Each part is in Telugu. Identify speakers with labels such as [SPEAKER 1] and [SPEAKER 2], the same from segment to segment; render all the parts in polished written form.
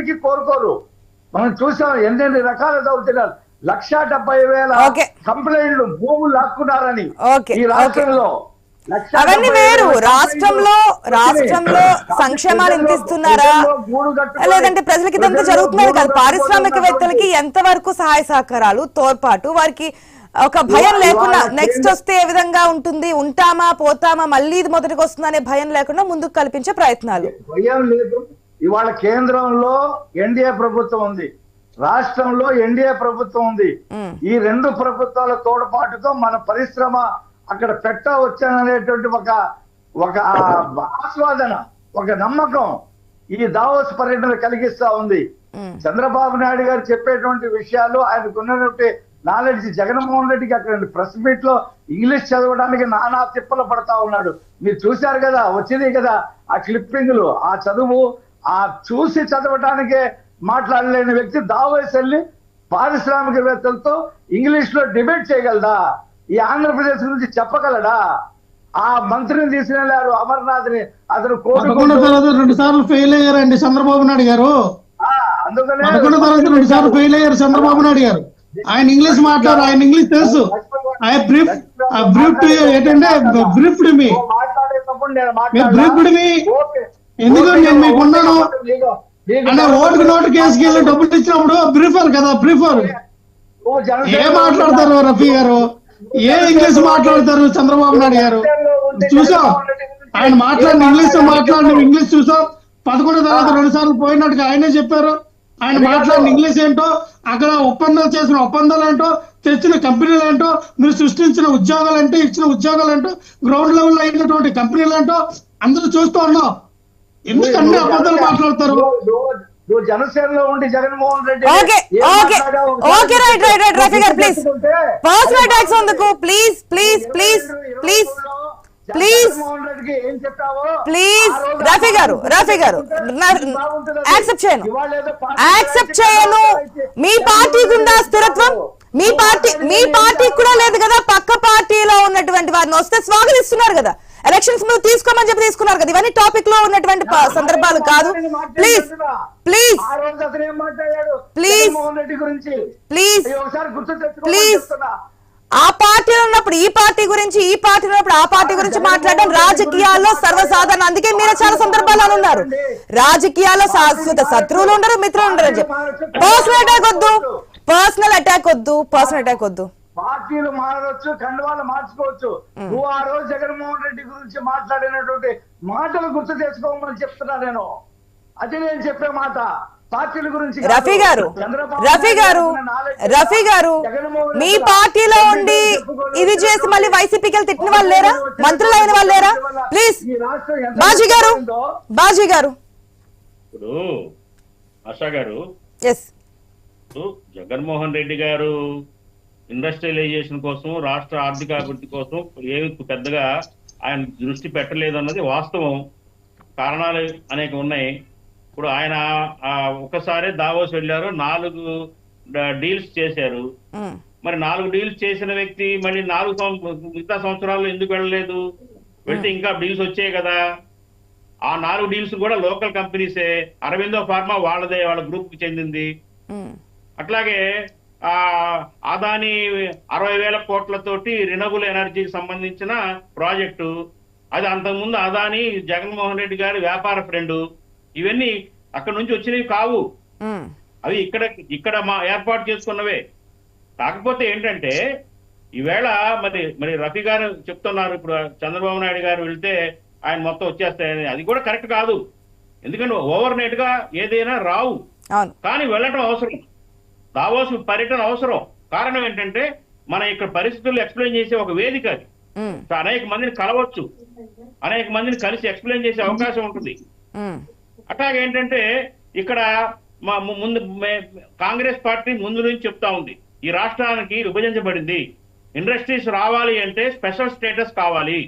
[SPEAKER 1] ఎప్పటికీ కోరుకోరు. మనం చూసాం ఎన్ని రకాల దౌర్జన్యాలు, 1,70,000 కంప్లైంట్లు భూములు లాక్కున్నారని ఈ రాష్ట్రంలో.
[SPEAKER 2] అవన్నీ వేరు. రాష్ట్రంలో సంక్షేమాలు ఎంత ఇస్తున్నారా, లేదంటే ప్రజలకి ఇదంతా జరుగుతున్నారు కదా. పారిశ్రామికవేత్తలకి ఎంత వరకు సహాయ సహకారాలు, తోడ్పాటు, వారికి ఒక భయం లేకుండా నెక్స్ట్ వస్తే ఏ విధంగా ఉంటుంది, ఉంటామా పోతామా మళ్ళీ ఇది మొదటికి వస్తుందనే భయం లేకుండా ముందుకు కల్పించే ప్రయత్నాలు.
[SPEAKER 1] భయం లేదు. ఇవాళ కేంద్రంలో ఎన్డీఏ ప్రభుత్వం ఉంది, రాష్ట్రంలో ఎన్డీఏ ప్రభుత్వం ఉంది. ఈ రెండు ప్రభుత్వాల తోడ్పాటుతో మన పరిశ్రమ అక్కడ పెట్టవచ్చాననేటువంటి ఒక ఆస్వాదన, ఒక నమ్మకం ఈ దావోస్ పర్యటన కలిగిస్తా ఉంది. చంద్రబాబు నాయుడు గారు చెప్పేటువంటి విషయాలు, ఆయనకున్నటువంటి నాలెడ్జ్, జగన్మోహన్ రెడ్డికి అక్కడ ప్రెస్ మీట్ లో ఇంగ్లీష్ చదవడానికి నానా తిప్పలు పడతా ఉన్నాడు. మీరు చూశారు కదా, వచ్చినాయి కదా ఆ క్లిప్పింగ్లు, ఆ చదువు, ఆ చూసి చదవటానికే మాట్లాడలేని వ్యక్తి దావోస్ వెళ్ళి పారిశ్రామికవేత్తలతో ఇంగ్లీష్ లో డిబేట్ చేయగలడా? ఈ ఆంధ్రప్రదేశ్ గురించి చెప్పగలడా? ఆ మంత్రిని తీసుకెళ్లారు అమర్నాథ్ ని, అతను
[SPEAKER 3] 2 సార్లు ఫెయిల్ అయ్యారండి చంద్రబాబు నాయుడు గారు.
[SPEAKER 1] అందుకనే
[SPEAKER 3] 2 సార్లు ఫెయిల్ అయ్యారు చంద్రబాబు నాయుడు గారు. ఆయన ఇంగ్లీష్ మాట్లాడారు, ఆయన ఇంగ్లీష్ తెలుసు. ఎందుకంటే నేను మీకు ఉన్నాను అంటే ఓటుకు నోటు కేసుకి వెళ్ళి డబ్బులు ఇచ్చినప్పుడు బ్రీఫర్ కదా, బ్రీఫర్. ఏ మాట్లాడతారు రఫీ గారు, ఏ ఇంగ్లీష్ మాట్లాడతారు చంద్రబాబు నాయుడు గారు? చూసాం ఆయన మాట్లాడిన ఇంగ్లీష్ చూసాం. 11 తర్వాత 2 సార్లు పోయినట్టుగా ఆయనే చెప్పారు. ఆయన మాట్లాడిన ఇంగ్లీష్ ఏంటో, అక్కడ ఒప్పందాలు చేసిన ఒప్పందాలు ఏంటో, తెచ్చిన కంపెనీలు ఏంటో, మీరు సృష్టించిన ఉద్యోగాలు అంటే, ఇచ్చిన ఉద్యోగాలు ఏంటో, గ్రౌండ్ లెవెల్ అయినటువంటి కంపెనీలు ఏంటో అందరూ చూస్తూ ఉన్నాం. ఎందుకు అన్ని అబద్ధాలు మాట్లాడతారు?
[SPEAKER 1] జనసేనలో ఉండి జగన్మోహన్ రెడ్డి
[SPEAKER 2] యాక్సెప్ట్ చేయను. మీ పార్టీ గుండా స్థిరత్వం మీ పార్టీ కూడా లేదు కదా. పక్క పార్టీలో ఉన్నటువంటి వారిని వస్తే స్వాగతిస్తున్నారు కదా. ఎలక్షన్స్ ముందు తీసుకోమని చెప్పి తీసుకున్నారు కదా. ఇవన్నీ టాపిక్ లో ఉన్నటువంటి సందర్భాలు కాదు. Please please please please please ఆ పార్టీలో ఉన్నప్పుడు ఈ పార్టీ గురించి, ఈ పార్టీలో ఉన్నప్పుడు ఆ పార్టీ గురించి మాట్లాడడం రాజకీయాల్లో సర్వసాధారణ. అందుకే మీరు చాలా సందర్భాలు ఉన్నారు. రాజకీయాల్లో శాశ్వత శత్రువులు ఉండరు, మిత్రులు ఉండరు అని చెప్పి. పర్సనల్ అటాక్ వద్దు.
[SPEAKER 1] పార్టీలు మారవచ్చు, కండువాలు మార్చుకోవచ్చు. నువ్వు ఆ రోజు జగన్మోహన్ రెడ్డి గురించి మాట్లాడినటువంటి మాటలు గుర్తు తెచ్చుకోమని చెప్తున్నా నేను. అది నేను చెప్పే మాట. పార్టీల గురించి
[SPEAKER 2] రఫీ గారు మీ పార్టీలో ఉండి ఇది చేసి మళ్ళీ వైసీపీకి తిట్టిన వాళ్ళు లేరా? మంత్రులు అయిన వాళ్ళు లేరా? ప్లీజ్ బాజీ గారు
[SPEAKER 4] ఇప్పుడు ఆశా గారు,
[SPEAKER 2] ఎస్,
[SPEAKER 4] జగన్మోహన్ రెడ్డి గారు ఇండస్ట్రియలైజేషన్ కోసం, రాష్ట్ర ఆర్థిక అభివృద్ధి కోసం ఏమి పెద్దగా ఆయన దృష్టి పెట్టలేదు అన్నది వాస్తవం. కారణాలు అనేక ఉన్నాయి. ఇప్పుడు ఆయన ఒకసారి దావోస్ వెళ్ళారు, 4 డీల్స్ చేశారు. మరి 4 డీల్స్ చేసిన వ్యక్తి మళ్ళీ 4 మిగతా సంవత్సరాల్లో ఎందుకు వెళ్ళలేదు? వెళ్తే ఇంకా డీల్స్ వచ్చాయి కదా. ఆ 4 డీల్స్ కూడా లోకల్ కంపెనీసే. అరవిందో ఫార్మా వాళ్ళదే, వాళ్ళ గ్రూప్ కి చెందింది. అట్లాగే అదాని 60,000 కోట్లతోటి రినబుల్ ఎనర్జీకి సంబంధించిన ప్రాజెక్టు. అది అంతకుముందు అదాని జగన్మోహన్ రెడ్డి గారి వ్యాపార ఫ్రెండ్. ఇవన్నీ అక్కడ నుంచి వచ్చినవి కావు, అవి ఇక్కడ మా ఏర్పాటు చేసుకున్నవే. కాకపోతే ఏంటంటే ఈవేళ మరి రఫీ గారు చెప్తున్నారు, ఇప్పుడు చంద్రబాబు నాయుడు గారు వెళ్తే ఆయన మొత్తం వచ్చేస్తాయని. అది కూడా కరెక్ట్ కాదు. ఎందుకంటే ఓవర్ నైట్ గా ఏదైనా రావు, కానీ వెళ్ళటం అవసరం. దావోస్ పర్యటన అవసరం. కారణం ఏంటంటే మన ఇక్కడ పరిస్థితులు ఎక్స్ప్లెయిన్ చేసే ఒక వేదిక అది. అనేక మందిని కలవచ్చు, అనేక మందిని కలిసి ఎక్స్ప్లెయిన్ చేసే అవకాశం ఉంటుంది. అట్లాగే ఏంటంటే ఇక్కడ ముందు కాంగ్రెస్ పార్టీ ముందు నుంచి చెప్తా ఉంది, ఈ రాష్ట్రానికి విభజించబడింది, ఇండస్ట్రీస్ రావాలి అంటే స్పెషల్ స్టేటస్ కావాలి.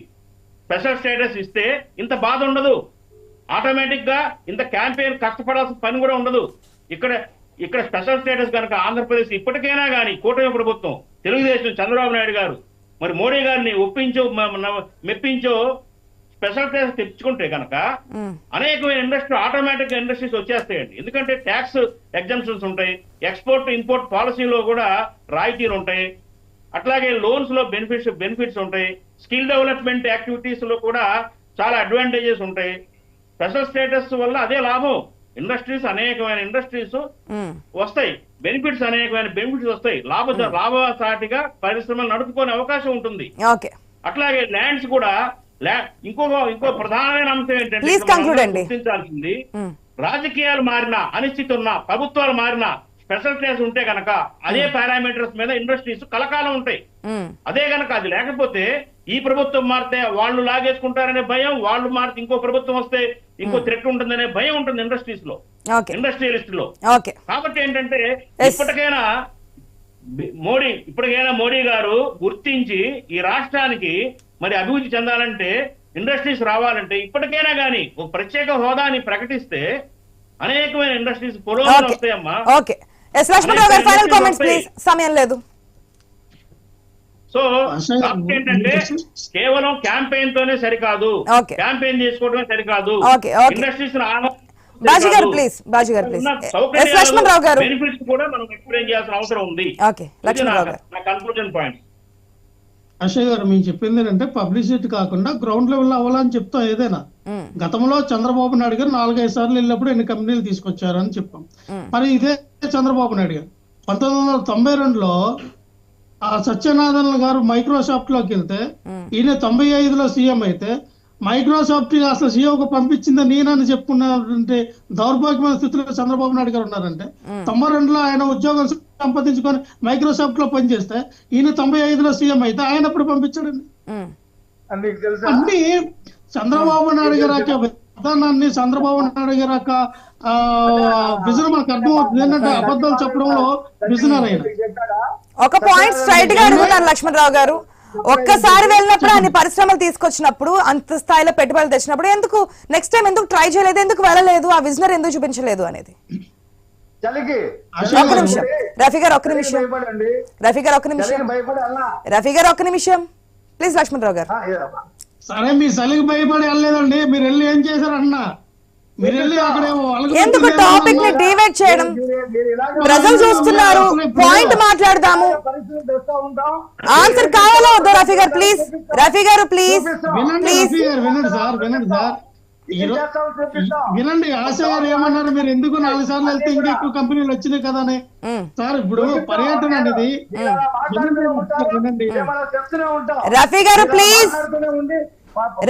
[SPEAKER 4] స్పెషల్ స్టేటస్ ఇస్తే ఇంత బాధ ఉండదు, ఆటోమేటిక్ గా ఇంత క్యాంపెయిన్ కష్టపడాల్సిన పని కూడా ఉండదు. ఇక్కడ స్పెషల్ స్టేటస్ కనుక ఆంధ్రప్రదేశ్ ఇప్పటికైనా కానీ కూటమి ప్రభుత్వం, తెలుగుదేశం, చంద్రబాబు నాయుడు గారు మరి మోడీ గారిని ఒప్పించో మెప్పించో స్పెషల్ ట్యాక్స్ తెచ్చుకుంటే కనుక అనేకమైన ఇండస్ట్రీ ఆటోమేటిక్ గా ఇండస్ట్రీస్ వచ్చేస్తాయండి. ఎందుకంటే ట్యాక్స్ ఎగ్జామ్షన్స్ ఉంటాయి, ఎక్స్పోర్ట్ ఇంపోర్ట్ పాలసీలో కూడా రాయితీలు ఉంటాయి, అట్లాగే లోన్స్ లో బెనిఫిట్స్ ఉంటాయి, స్కిల్ డెవలప్మెంట్ యాక్టివిటీస్ లో కూడా చాలా అడ్వాంటేజెస్ ఉంటాయి. స్పెషల్ స్టేటస్ వల్ల అదే లాభం. ఇండస్ట్రీస్ అనేకమైన ఇండస్ట్రీస్ వస్తాయి, అనేకమైన బెనిఫిట్స్ వస్తాయి, లాభసాటిగా పరిశ్రమలు నడుపుకునే అవకాశం ఉంటుంది. అట్లాగే ల్యాండ్స్ కూడా ఇంకో ప్రధానమైన అంశం ఏంటంటే గుర్తించాల్సింది, రాజకీయాలు మారినా, అనిశ్చితి ఉన్నా, ప్రభుత్వాలు మారినా స్పెషల్ క్లాస్ ఉంటే కనుక అదే పారామీటర్స్ మీద ఇండస్ట్రీస్ కలకాలం ఉంటాయి. అదే కనుక అది లేకపోతే ఈ ప్రభుత్వం మారితే వాళ్ళు లాగేసుకుంటారనే భయం, వాళ్ళు మారితే ఇంకో ప్రభుత్వం వస్తే ఇంకో థ్రెట్ ఉంటుందనే భయం ఉంటుంది ఇండస్ట్రీస్ లో, ఇండస్ట్రియలిస్ట్ లో. కాబట్టి ఏంటంటే ఇప్పటికైనా మోడీ గారు గుర్తించి ఈ రాష్ట్రానికి మరి అభివృద్ధి చెందాలంటే, ఇండస్ట్రీస్ రావాలంటే ఇప్పటికైనా గానీ ఒక ప్రత్యేక హోదాని ప్రకటిస్తే అనేకమైన ఇండస్ట్రీస్ పురోగతి వస్తాయమ్మా.
[SPEAKER 2] సమయం లేదు.
[SPEAKER 4] సో ఏంటంటే కేవలం క్యాంపెయిన్ తోనే సరికాదు, క్యాంపెయిన్ చేసుకోవడమే సరికాదు, ఇండస్ట్రీస్ బెనిఫిట్స్ కూడా మనం ఎక్స్ప్లెయిన్ చేయాల్సిన అవసరం ఉంది. కన్క్లూజన్ పాయింట్
[SPEAKER 3] అక్షయ్ గారు మేము చెప్పింది ఏంటంటే పబ్లిసిటీ కాకుండా గ్రౌండ్ లెవెల్ అవ్వాలని చెప్తాం. ఏదైనా గతంలో చంద్రబాబు నాయుడు గారు 4-5 సార్లు వెళ్ళినప్పుడు ఎన్ని కంపెనీలు తీసుకొచ్చారని చెప్పాం. మరి ఇదే చంద్రబాబు నాయుడు గారు 1992లో సత్యనారాయణ గారు మైక్రోసాఫ్ట్ లోకి వెళ్తే, ఈయన 95లో సీఎం అయితే మైక్రోసాఫ్ట్ అసలు సీఎంకు పంపించింది నేనని చెప్పుకున్నటువంటి దౌర్భాగ్యమైన స్థితిలో చంద్రబాబు నాయుడు గారు ఉన్నారంటే, 92లో ఆయన ఉద్యోగం సంపాదించుకొని మైక్రోసాఫ్ట్ లో పనిచేస్తే ఈయన 95లో సీఎం అయితే ఆయన ఎప్పుడు పంపించాడండి? అన్ని చంద్రబాబు నాయుడు గారి యొక్క విధానాన్ని, చంద్రబాబు నాయుడు గారి యొక్క విజన్ మనకు అర్థమవుతుంది. ఏంటంటే అబద్ధాలు చెప్పడంలో విజనర్ అయిన
[SPEAKER 2] ఒక పాయింట్ స్ట్రైట్ గా అడుగుతున్నారు లక్ష్మణరావు గారు. ఒక్కసారి వెళ్ళినప్పుడు అన్ని పరిశ్రమలు తీసుకొచ్చినప్పుడు, అంత స్థాయిలో పెట్టుబడులు తెచ్చినప్పుడు ఎందుకు నెక్స్ట్ టైం ఎందుకు ట్రై చేయలేదు, ఎందుకు వెళ్ళలేదు, ఆ విజనర్ ఎందుకు చూపించలేదు అనేది. ఒక్క నిమిషం రఫీ గారు, ఒక్క నిమిషం ప్లీజ్ లక్ష్మణరావు గారు.
[SPEAKER 3] సరే మీ చలికి భయపడి వెళ్ళలేదండి, మీరు వెళ్ళి ఏం చేశారన్నా? మీరు వెళ్ళి అక్కడ
[SPEAKER 2] ఎందుకు టాపిక్ ని డివైడ్ చేయడం? ప్రజలు చూస్తున్నారు, పాయింట్ మాట్లాడదాము. ఆన్సర్ కావాలా వద్దా రఫీ గారు? ప్లీజ్ రఫీ గారు ప్లీజ్
[SPEAKER 3] వినండి సార్, వినండి. ఆశ గారు ఏమన్నారు, మీరు ఎందుకు 4 సార్లు వెళ్తే ఇంకా ఎక్కువ కంపెనీలు వచ్చినాయి కదా అని. సార్ ఇప్పుడు పర్యటన అనేది
[SPEAKER 2] రఫీ గారు ప్లీజ్,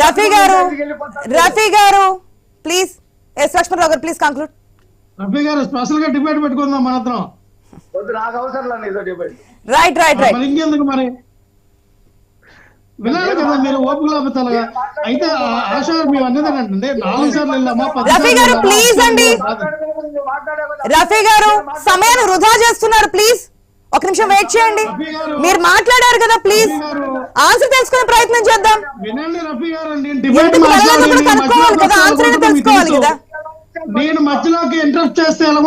[SPEAKER 2] రఫీ గారు ప్లీజ్. ఎస్ లక్ష్మణరావు గారు ప్లీజ్ కంక్లూడ్.
[SPEAKER 3] రఫీ గారు స్పెషల్ గా డిబేట్ పెట్టుకుందాం మనందరం.
[SPEAKER 2] రైట్
[SPEAKER 3] ఇంకెందుకు మరి వినాలి కదా మీరు ఓపిక లేకపోతే. అయితే ఆశ మేము అనేది ఏంటంటే 4 సార్లు వెళ్ళామా?
[SPEAKER 2] రఫీ గారు ప్లీజ్ అండి, రఫీ గారు సమయాన్ని వృధా చేస్తున్నారు. ప్లీజ్ ఒక నిమిషం వెయిట్ చేయండి. మీరు మాట్లాడారు కదా, ప్లీజ్ ఆన్సర్ తెలుసుకునే ప్రయత్నం చేద్దాం.
[SPEAKER 3] వినండి రఫీ గారు,
[SPEAKER 2] కనుక్కోవాలి కదా, ఆన్సర్ తెలుసుకోవాలి కదా.
[SPEAKER 3] నేను మధ్యలోకి ఇంట్రెస్ట్ చేస్తే ఎలా